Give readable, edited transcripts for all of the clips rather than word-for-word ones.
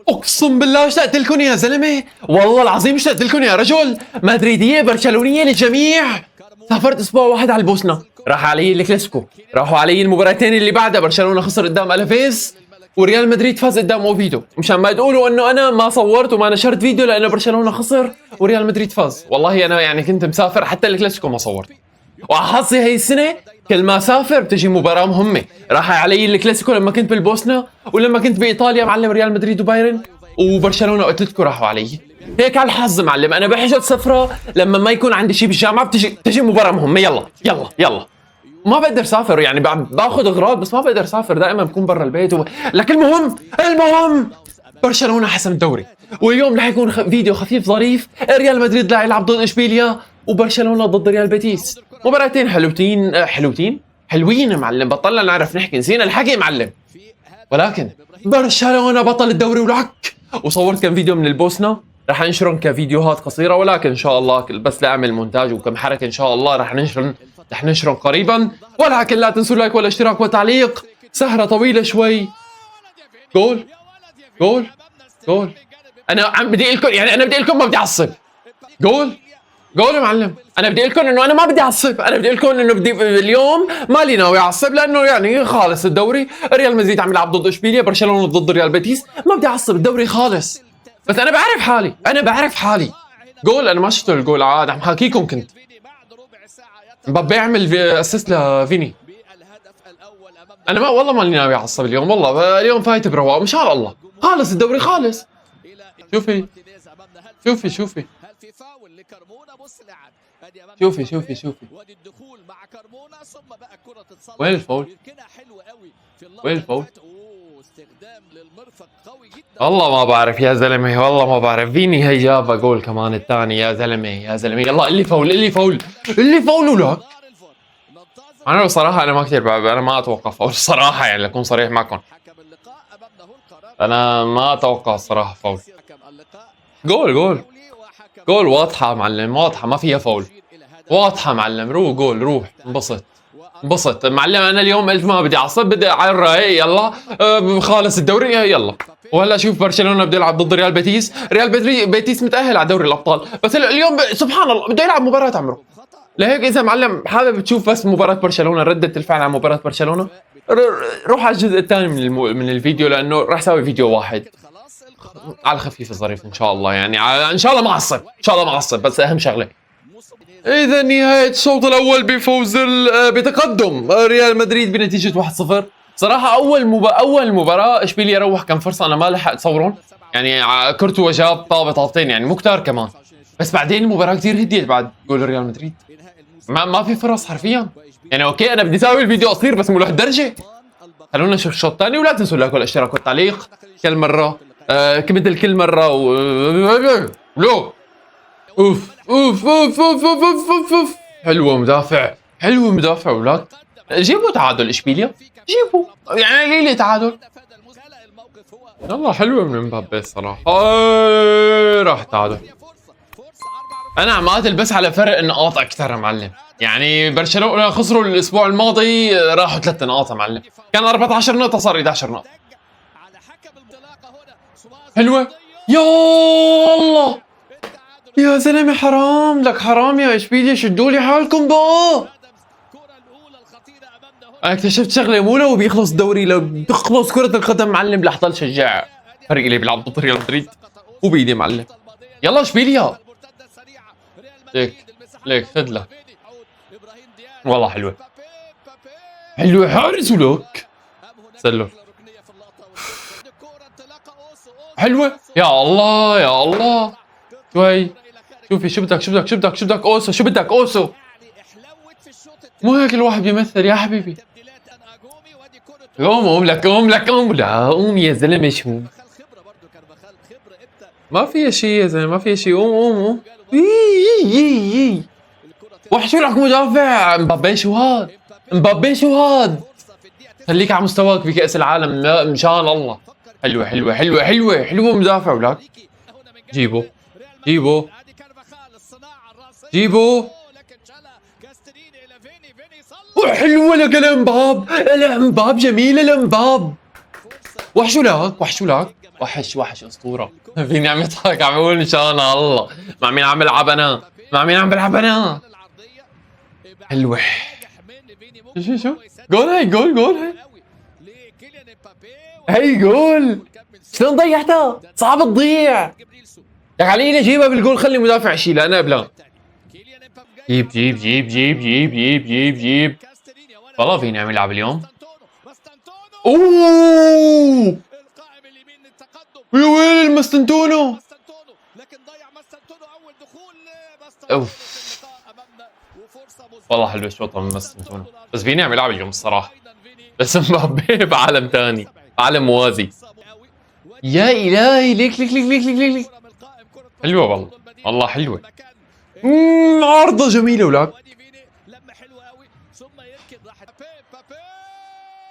اقسم بالله اشتقت لكم يا زلمه، والله العظيم اشتقت لكم يا رجل. مدريديه برشلونيه للجميع. سافرت اسبوع واحد على البوسنه، راح علي الكلاسيكو، راحوا علي المباراتين اللي بعدها. برشلونه خسر قدام الافيز وريال مدريد فاز قدام اوفيدو. مشان ما تقولوا انه انا ما صورت وما نشرت فيديو لانه برشلونه خسر وريال مدريد فاز، والله انا يعني كنت مسافر حتى الكلاسيكو ما صورت. وحظي هي السنه كل ما سافر بتجي مباراه مهمه. راح علي الكلاسيكو لما كنت بالبوسنه، ولما كنت بايطاليا معلم ريال مدريد وبايرن وبرشلونه واتلتيكو راحوا علي. هيك على الحظ معلم. انا بحجز سفره لما ما يكون عندي شيء بالجامعه بتجي مباراه مهمه. يلا يلا يلا. ما بقدر اسافر يعني باخذ اغراض بس ما بقدر اسافر، دائما بكون برا البيت لكن المهم برشلونه حسم الدوري. واليوم رح يكون فيديو خفيف ظريف. ريال مدريد لا يلعب ضد اشبيليا وبرشلونه ضد ريال بيتيس. مباراتين حلوين معلم. بطلنا نعرف نحكي، نسينا الحكي معلم. ولكن برشلونه بطل الدوري ولك. وصورت كم فيديو من البوسنه رح انشرهم كفيديوهات قصيره، ولكن ان شاء الله بس لاعمل مونتاج وكم حركه ان شاء الله رح ننشرهم قريبا. ولكن لا تنسوا اللايك والاشتراك والتعليق. سهره طويله شوي. جول جول جول. انا بدي لكم يعني انا بدي لكم ما بدي اعصب. جول يا معلم. انا بدي لكم انه انا ما بدي اعصب، انا بدي لكم انه بدي اليوم مالي ناوي اعصب لانه يعني خالص الدوري. ريال مدريد عم يلعب ضد اشبيليا، برشلونه ضد ريال بيتيس. ما بدي اعصب الدوري خالص، بس انا بعرف حالي. جول. انا ما شفت الجول عاد عم حاكيكم. كنت مبابي يعمل اسيست لفيني. انا ما والله مالي ناوي اعصب اليوم، والله اليوم فايت برواق ان شاء الله. خالص الدوري خالص. شوفي شوفي وين الفاول؟ والله ما بعرف يا زلمه، والله ما بعرف. فيني هي جابها جول كمان الثاني يا زلمه يلا. اللي فاول ولك. انا بصراحه انا ما كثير انا ما اتوقع فاول صراحه، يعني لكون صريح معكم انا ما اتوقع الصراحه فاول. جول واضحه معلم، واضحه ما فيها فاول. واضحه معلم. روح انبسط معلم. انا اليوم قلت ما بدي اعصب، بدي على الرايق. يلا خالص الدوري يلا. وهلا شوف برشلونه بده يلعب ضد ريال بيتيس متاهل على دوري الابطال. بس اليوم سبحان الله بده يلعب مباراه عمره. لهيك اذا معلم حابب تشوف بس مباراه برشلونه، ردة الفعل على مباراه برشلونه، روح على الجزء الثاني من الفيديو، لانه راح اسوي فيديو واحد على الخفيف الظريف ان شاء الله. يعني ان شاء الله ما اعصب بس اهم شغله. اذا نهايه الشوط الاول بفوز بتقدم ريال مدريد بنتيجه 1-0. صراحه اول مباراه اشبيليا روح كان فرصه انا ما لحقت اصورهم، يعني كورتوا جاب طابتين يعني مو كتار كمان. بس بعدين المباراه كثير هديت بعد جول ريال مدريد. ما في فرص حرفيا. يعني اوكي انا بدي اسوي الفيديو قصير بس مو لهالدرجه. خلونا نشوف الشوط الثاني، ولا تنسوا اللايك والاشتراك والتعليق كل مره. مثل كل مره لو اوف. حلوه مدافع ولاد. جيبوا تعادل اشبيليا، جيبوا يعني ليه تعادل. والله حلوه من مبابي الصراحه. راح تعادل. انا عم اقاتل بس على فرق النقاط اكثر يا معلم. يعني برشلونه خسروا الاسبوع الماضي، راحوا 3 نقاط يا معلم. كان 14 نقطه صار 11 نقطه. حلوه يا الله يا زلمه. حرام لك حرام يا اشبيليا، شدوا لي حالكم بقى. انا اكتشفت شغله، مو لو بيخلص الدوري، لو بتخلص كره القدم معلم رح ضل شجع فريق اللي بيلعب ضد ريال مدريد. وبايدي معلم. يلا اشبيليا ليك فدلة. والله حلوه حارس ولوك سلو. حلوه يا الله شوي. شوفي شو بدك اوسو. شو بدك اوسو؟ مو هيك الواحد بيمثل يا حبيبي. قوم لا قوم يا زلمه. شو ما في شيء يا زلمه، ما في شيء. قوم وحشو لك مدافع. مبابي شو هاد؟ خليك على مستواك بكأس العالم ان شاء الله. حلوه مدافع ولك. جيبو حلوه لك الامباب جميله الامباب. وحشو لك وحش وحش اسطوره. فيني عم يضحك عم يقول ان شاء الله. مع مين عم بلعب انا؟ مع مين عم بلعب انا؟ حلوه. شو جول هي جول هي. هي جول. شلون ضيعتها؟ صعب تضيع. لك علي جيبها بالجول خلي مدافع يشيلها انا قبلها. جيب والله فيني عم يلعب اليوم. اوه يا ويلي المستنتونو. اوف والله حلوه الشوطه من مستنتونو، بس فيني عم يلعب اليوم الصراحه. بس مبابي بعالم ثاني، عالم موازي. يا الهي ليك. حلوه والله، والله حلوه. عارضه جميله ولعب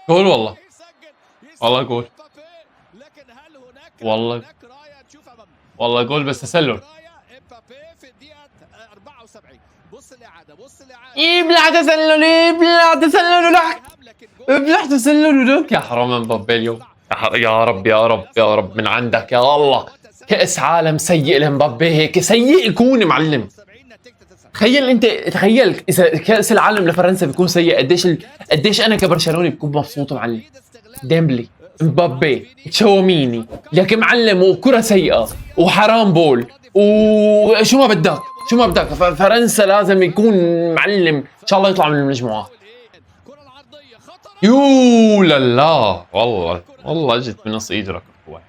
جول والله. والله جول والله. والله جول بس تسلل. يبلع تسلل يبلع تسلل لك. ابلع تسلل لك. يا حرام مبابي اليوم. يا رب يا رب يا رب من عندك يا الله. كأس عالم سيء لمبابي هيك سيء يكون معلم. تخيل انت، تخيل اذا كأس العالم لفرنسا بيكون سيء قديش انا كبرشلوني بكون مبسوط معلم. ديمبلي، مبابي، تشاوميني، لك معلم وكرة سيئة وحرام بول وشو ما بدك شو ما بدك. فرنسا لازم يكون معلم ان شاء الله يطلع من المجموعة. يو لا والله والله اجت بنص ايدي ركض واحد.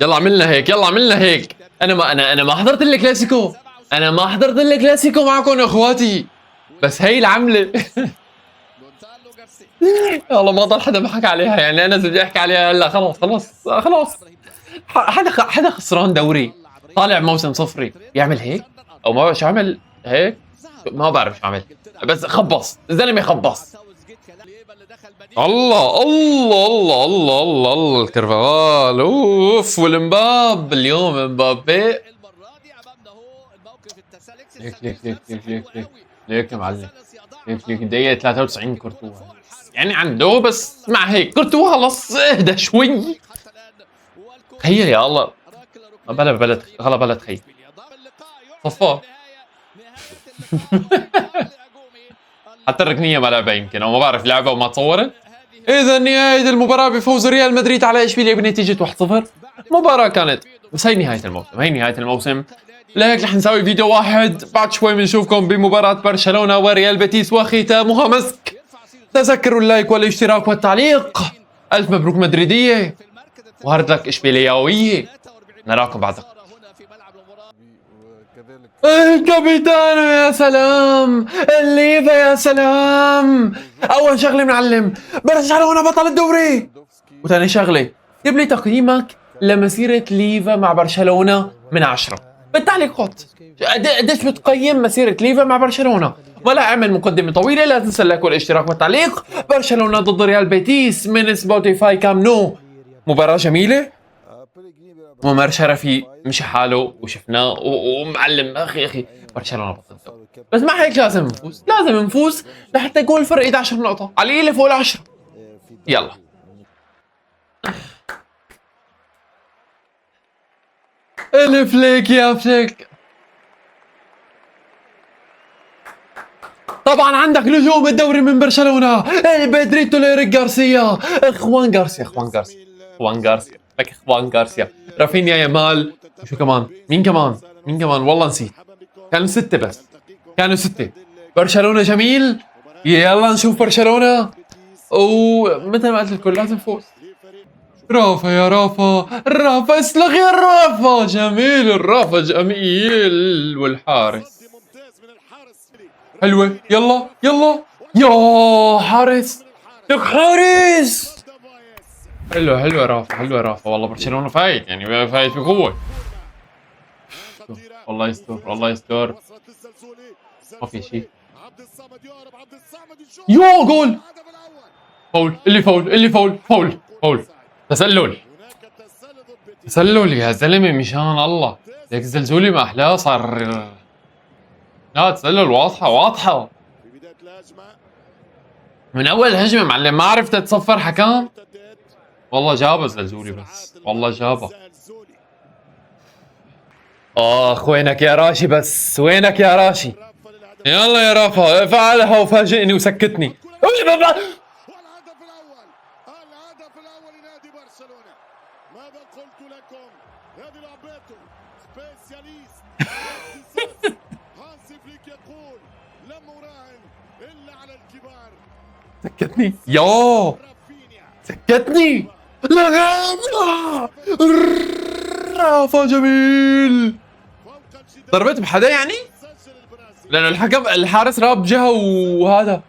يلا عملنا هيك يلا عملنا هيك. انا ما حضرت الكلاسيكو. انا ما حضرت الكلاسيكو معكم يا اخواتي، بس هي العملة. والله ما ضل حدا بحكي عليها، يعني انا اذا بدي احكي عليها هلا خلاص. حدا خسران دوري طالع موسم صفري يعمل هيك، او ما بعرف شو عمل هيك، ما بعرف شو عمل، بس خبص الزلمه خبص. الله الكرفال اوف. والمباب اليوم مبابي ليك يا معلم. ليك دقيقة 93 كورتوا يعني عنده، بس مع هيك كورتوا خلص اهدى شوي. تخيل يا الله. بلا تخيل صفار. حتى الركنية ما لعبها يمكن، او ما بعرف لعبها وما تصورت. اذا نهاية المباراة بفوز ريال مدريد على اشبيليا بنتيجة 1-0. مباراة كانت، بس هي نهاية الموسم. لهيك رح نسوي فيديو واحد بعد شوي بنشوفكم بمباراة برشلونة وريال بيتيس وختامها مسك. تذكروا اللايك والاشتراك والتعليق. الف مبروك مدريدية وهارد لك اشبيلياوية. نراكم بعد الكابيتانو. يا سلام الليفا يا سلام. اول شغله بنعلم برشلونه بطل الدوري، وثاني شغله اكتب لي تقييمك لمسيره ليفا مع برشلونه من 10 بالتعليقات. قديش بتقيم مسيره ليفا مع برشلونه؟ ولا اعمل مقدمه طويله. لا تنسى اللايك والاشتراك والتعليق. برشلونه ضد ريال بيتيس من سبوتيفاي كام نو. مباراه جميله ومر شرفي مشي حاله وشفناه ومعلم. اخي برشلونه بطل الدوري، بس مع هيك لازم نفوز لحتى يكون الفرق 11 نقطه على القليله فوق ال10. يلا الفليك يا فليك. طبعا عندك نجوم الدوري من برشلونه، بيدريتو ليريك غارسيا، اخوان غارسيا، رافينيا يامال، وشو كمان؟ مين كمان والله نسيت. كانوا 6 بس، برشلونة جميل. يلا نشوف برشلونة، ومثل ما قلت لكم لازم نفوز. رافا يا رافا اسلغ يا رافا. جميل والحارس حلوة. يلا يا حارس لك حارس. حلوة رافا والله. برشلونة فايت يعني فايت بقوة. والله يستر ما في شيء. يو جول. فول تسلل يا زلمة مشان الله. ليك زلزولي ما أحلاه صار. لا تسلل واضحة. من اول هجمه معلم ما عرفت تصفر حكام. والله جابها الزلزولي بس والله جابها. وينك يا راشي بس وينك يا راشي. يلا يا رافا فعلها وفاجئني وسكتني. والهدف الأول لنادي برشلونة. ماذا قلت لكم؟ هذه لعبته سبيسياليست. هانسي فليك يقول لم أراهن إلا على الكبار. سكتني يا سكتني. لا رافا جميل. ضربت بحدا يعني؟ لأنه الحارس راب جهة وهذا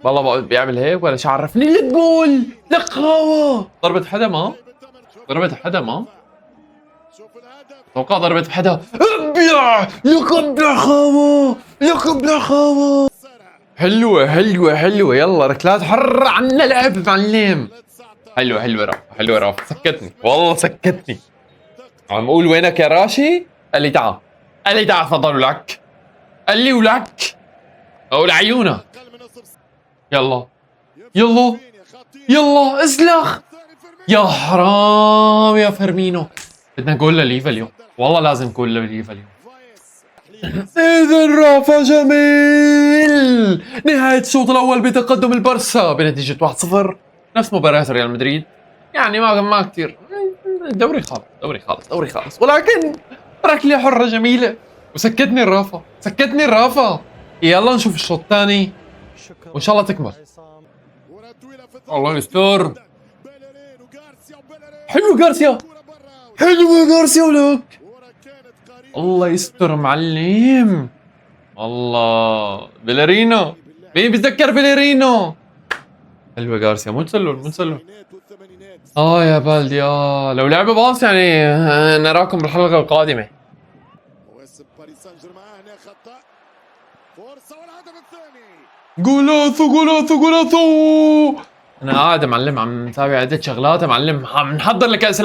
والله بيعمل هيك ولا شو عرفني الجول. لك هوا ضربت حدا ما؟ ضربت حدا ما؟ اتوقع ضربت بحدا. ابيع لك ابيع خاوة لك ابيع خاوة. حلوة حلوة حلوة. يلا ركلات حرة عنا لعب معلم. حلوة حلوة راف حلوة راف. سكتني والله سكتني. عم اقول وينك يا راشي؟ قال لي تعال قال لي تعال تفضل ولك. قال لي ولك او لعيونك. يلا يلا يلا ازلخ. يا حرام يا فيرمينو. بدنا جول لليفا اليوم والله لازم جول لليفا اليوم. إذن رافا جميل. نهاية الشوط الأول بتقدم البرسا بنتيجة 1-0 نفس مباراة ريال مدريد. يعني ما كثير دوري خالص ولكن ركلة حرة جميلة وسكتني الرافا سكتني الرافا. يلا نشوف الشوط الثاني وإن شاء الله تكمل. الله يستر. حلو غارسيا حلو غارسيا ولك. الله يستر معلم. الله بيلارينو. مين بيتذكر بيلارينو؟ حلوة غارسيا. مو تسلل يا بالدي. لو لعبة باص يعني نراكم بالحلقة القادمة. جولوثو. انا قاعد معلم عم نتابع عدة شغلات معلم. عم نحضر لكأس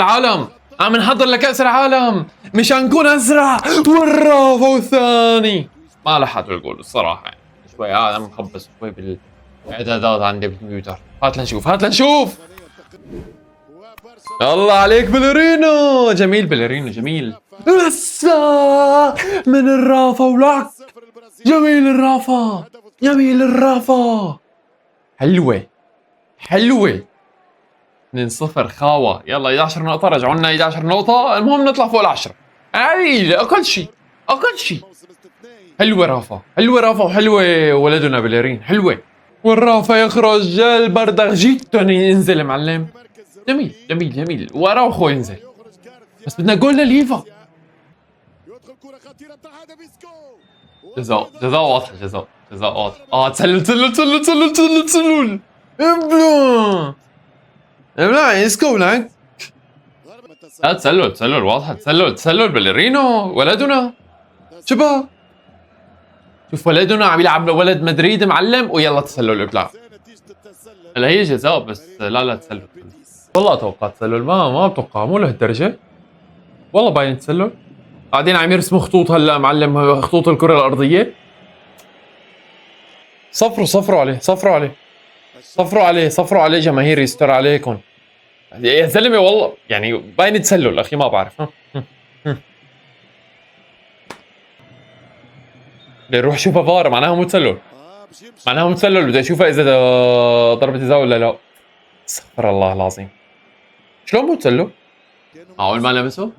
العالم. مشان نكون اسرع. والرافا والثاني ما لحقوا الجول الصراحة يعني. شوي قاعد عم مخبص شوي بالاعدادات عندي بالكمبيوتر. هات لنشوف. الله عليك بيلارينو. جميل بيلارينو جميل. بس من الرافا ولك. جميل الرافا. حلوة 2-0 خاوة. يلا 11 نقطة. رجعوا لنا 11 نقطة. المهم نطلع فوق ال10. اي اقل شيء. حلوة رافا وحلوة ولدنا بيلارين. حلوة. والرافا يخرج البردغ جيتو ينزل معلم. جميل واراوخو ينزل. بس بدنا جول لليفا. جزاء واضح. تسلل. ابلع يسكو لك. لا تسلل واضحة. تسلل بيلارينو ولدنا. شوف ولدنا عم يلعب ولد مدريد معلم. ويلا تسلل ابلع. هلا هي جزاء بس لا تسلل. والله اتوقع تسلل. ما بتوقع مو لهالدرجة. والله باين تسلل. قاعدين عم يرسموا خطوط هلا معلم. خطوط الكرة الأرضية. صفروا عليه جماهير يستر عليكم يا زلمه. والله يعني باين تسلل اخي ما بعرف. نروح شوفها فار. معناها مو تسلل. بدي اشوفها اذا ضربة جزاء ولا لا. استغفر الله العظيم. شلون مو تسلل؟ معقول ما لمسه؟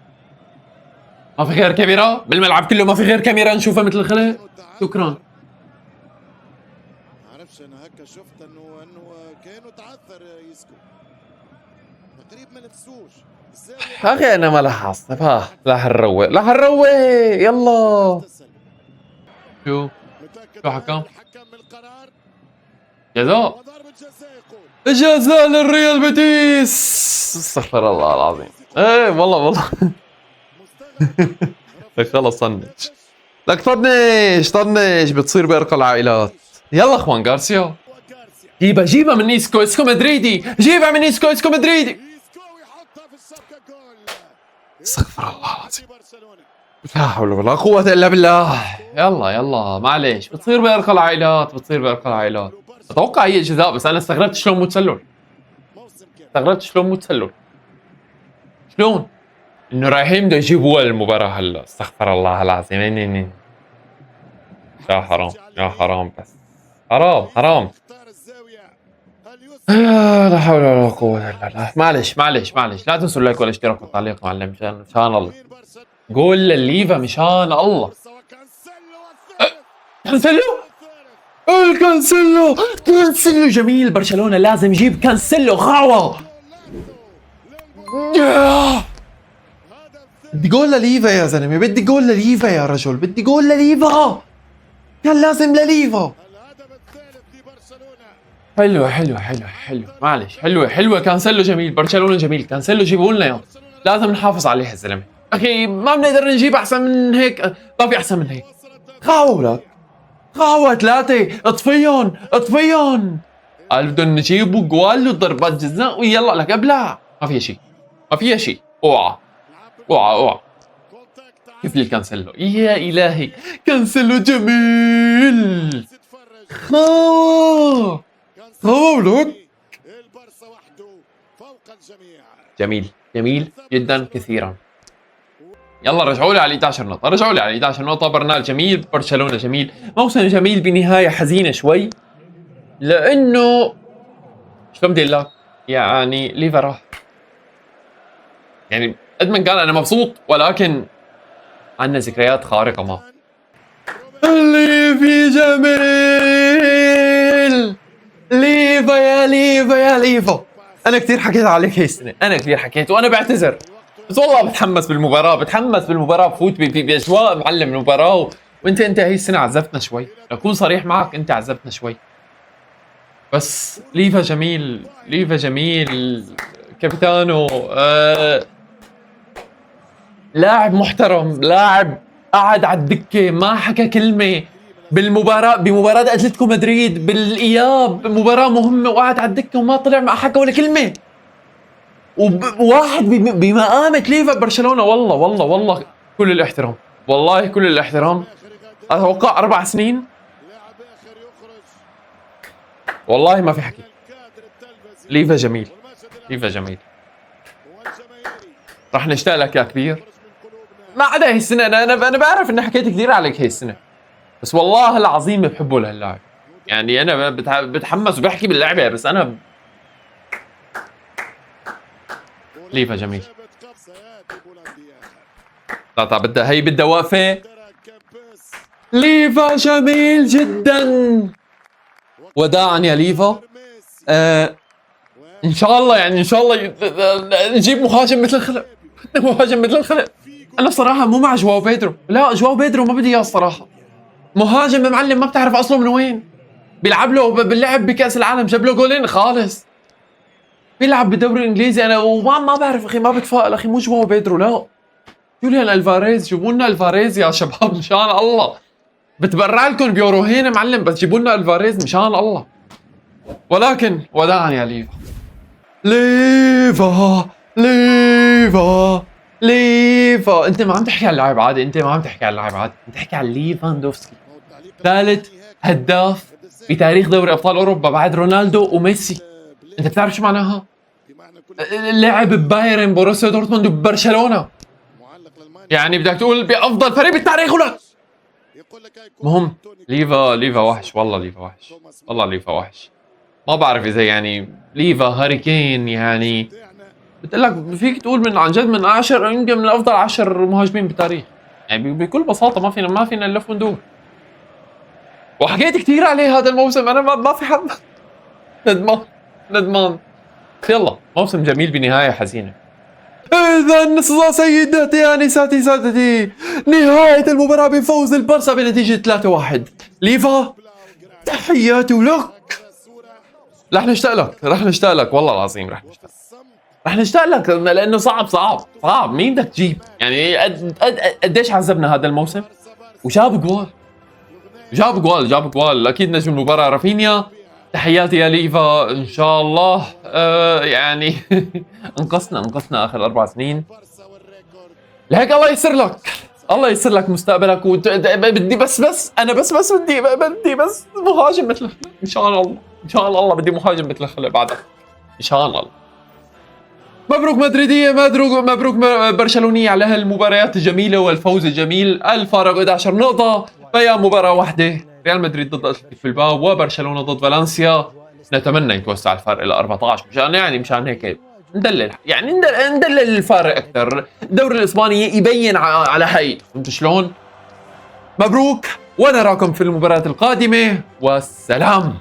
ما في غير كاميرا بالملعب كله. ما في غير كاميرا نشوفها مثل الخلق. شكرا. عرفش انا هكا شفت انه كانوا تعثر يسكو تقريبا ما نفسوش. اخي انا ما لاحظت. لا هنروق يلا. شو حكم؟ جزاء للريال بيتيس. استغفر الله العظيم. ايه والله خلص لك طنش بتصير بأرقى العائلات. يلا اخوان غارسيا. جيبها من اسكو مدريدي. استغفر الله العظيم. لا حول ولا قوة إلا بالله. يلا يلا معلش، بتصير بأرقى العائلات، بتصير بأرقى العائلات. أتوقع هي جزاء، بس أنا استغربت شلون مو تسلل. استغربت شلون مو تسلل. شلون؟ إنه رايحين بده يجيبوا المباراة هلا، استغفر الله العظيم. يا حرام يا حرام، بس حرام حرام. لا حول ولا قوة إلا بالله. معلش معلش معلش، لا تنسوا اللايك والاشتراك والتعليق معلم، مشان الله. جول للليفا مشان الله. كانسيلو، الكانسيلو، كانسيلو جميل. برشلونة لازم يجيب كانسيلو غاوة. بدي جول لليفا يا زلمة، بدي جول لليفا يا رجل، بدي جول لليفا. كان لازم لليفا. حلوة حلوة حلوة حلوة، معلش حلوة حلوة. كانسيلو جميل، برشلونة جميل. كانسيلو جيبوا لنا اياه، لازم نحافظ عليه يا زلمة. اخي ما بنقدر نجيب احسن من هيك، ما في احسن من هيك. غاوة ولاد، غاوة ثلاثة، اطفيهم اطفيهم. قال بدهم نجيبوا جوال وضربات جزاء ويلا لك ابلع. ما فيها شيء، ما فيها شيء. اوعى اوعى اوعى. كيف لي كانسيلو يا الهي، كانسيلو جميل. غاوة غاوة ولك. جميل جميل جدا كثيرا. يلا رجعوا لي على 11 نقطة، رجعوا لي على 11 نقطة. برنال جميل، برشلونة جميل، موسم جميل بنهاية حزينة شوي، لأنه شلون بدي لك يعني ليفا راح. يعني قد ما كان أنا مبسوط، ولكن عندنا ذكريات خارقة معه. ليفي جميل، ليفا يا ليفا يا ليفا. أنا كثير حكيت عليك هي السنة، أنا كثير حكيت، وأنا بعتذر، بس والله بتحمس بالمباراة، بتحمس بالمباراة، بفوت بأجواء معلم المباراة. وأنت هي السنة عذبتنا شوي، أكون صريح معك، أنت عذبتنا شوي. بس ليفا جميل، ليفا جميل، كابيتانو. لاعب محترم، لاعب قعد على الدكة ما حكى كلمة بالمباراة، بمباراة أتلتيكو مدريد بالإياب، مباراة مهمة، وقعد على الدكة وما طلع ما حكى ولا كلمة. وواحد بمقامة ليفا برشلونة. والله والله والله كل الاحترام، والله كل الاحترام. أتوقع 4 سنين، والله ما في حكي. ليفا جميل، ليفا جميل. راح نشتاق لك يا كبير. ما عدا هي السنة، أنا بعرف إني حكيت كثير عليك هي السنة، بس والله العظيم بحبه لهاللاعب. يعني أنا بتحمس وبحكي باللعبة، بس أنا ليفا جميل. لا طب بدها وقفة. ليفا جميل جدا. وداعا يا ليفا. ان شاء الله يعني ان شاء الله نجيب مهاجم مثل الخلق. مهاجم مثل الخلق. انا صراحة مو مع جواو بيدرو، لا جواو بيدرو ما بدي اياه الصراحة. مهاجم معلم ما بتعرف اصله من وين، بيلعب له باللعب بكأس العالم جاب له جولين خالص، بيلعب بالدوري الانجليزي. انا وما بعرف اخي، ما بتفائل اخي. مو جواو بيدرو، لا جوليان الفاريز. جيبوا لنا الفاريز يا شباب مشان الله. بتبرع لكم بيوروهين معلم، بس جيبوا لنا الفاريز مشان الله. ولكن وداعا يا ليفا. ليفا ليفا ليفا. انت ما عم تحكي عن اللاعب عادي، انت ما عم تحكي عن اللاعب عادي، انت تحكي عن ليفاندوفسكي، ثالث هداف بتاريخ دوري ابطال اوروبا بعد رونالدو وميسي. انت بتعرف شو معناها؟ لعب ببايرن، بوروسيا دورتموند وبرشلونة. يعني بدك تقول بافضل فريق بالتاريخ ولا؟ مهم ليفا وحش، والله ليفا وحش، والله ليفا وحش. ما بعرف اذا يعني ليفا هاري كين، يعني قلت لك فيك تقول من عن جد من 10، يمكن من افضل 10 مهاجمين بالتاريخ. يعني بكل بساطه ما فينا نلف وندور. وحكيت كثير عليه هذا الموسم، انا ما في حد. ندمان. يلا موسم جميل بنهايه حزينه. إذا سيداتي آنساتي سادتي، نهاية المباراة بفوز البارسا بنتيجة 3-1. ليفا تحياتي لك. رح نشتاق لك والله العظيم، رح نشتاق لك لأنه صعب. مين بدك تجيب؟ يعني قديش عذبنا هذا الموسم، وجاب جوال. أكيد نجم المباراة رافينيا. تحياتي يا ليفا، ان شاء الله يعني انقذنا اخر 4 سنين. لهيك الله يسر لك، الله ييسر لك مستقبلك بدي بس انا بس بدي بس مهاجم مثل الخلق ان شاء الله. ان شاء الله بدي مهاجم مثل الخلق بعدك ان شاء الله. مبروك مدريدية، مبروك برشلونية على هالمباريات الجميلة والفوز الجميل. الفارق 11 نقطة، فهي مباراة واحدة، ريال مدريد ضد اتلتيك بالباو وبرشلونة ضد فالنسيا. نتمنى يتوسع الفرق إلى 14 مشان هيك ندلل، يعني ندلل الفارق أكثر. الدوري الإسباني يبين على حقيقته، فهمت شلون؟ مبروك، ونراكم في المباراة القادمة، والسلام.